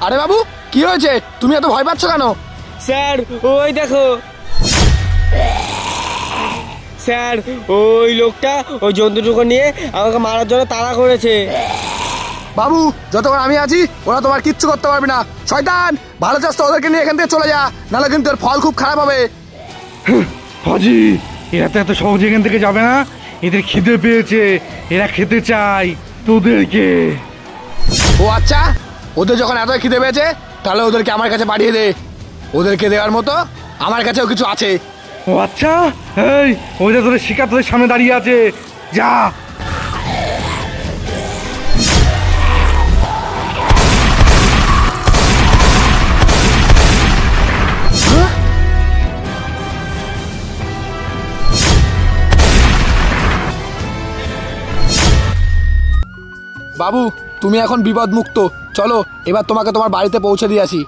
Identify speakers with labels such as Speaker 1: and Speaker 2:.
Speaker 1: আরে বাবু, কি হয়েছে? তুমি এত ভয় পাচ্ছ কেন?
Speaker 2: স্যার ওই দেখো স্যার, ওই লোকটা ওই জন্তুটুকু নিয়ে আমাকে মারার জন্য তাড়া করেছে।
Speaker 1: বাবু, যতক্ষণ আমি আছি ওরা তোমার কিচ্ছু করতে পারবে না। শয়তান, ভালো চাষ তো ওদেরকে নিয়ে এখান থেকে চলে যা, নাহলে কিন্তু এর ফল খুব খারাপ হবে।
Speaker 3: হাজি, এরা তো এত সহজে এখান থেকে যাবে না। এদের খিদে পেয়েছে, এরা খেতে চায় তোদেরকে।
Speaker 1: ও আচ্ছা, ওদের যখন এত খিদে পেয়েছে তাহলে ওদেরকে আমার কাছে পাঠিয়ে দে। ওদেরকে দেওয়ার মতো আমার কাছেও কিছু আছে।
Speaker 3: ও আচ্ছা, এই ওইটা তোদের শিকার তোদের সামনে দাঁড়িয়ে আছে, যা।
Speaker 1: বাবু, তুমি এখন বিপদ মুক্ত। চলো এবার তোমাকে তোমার বাড়িতে পৌঁছে দিয়ে আসি।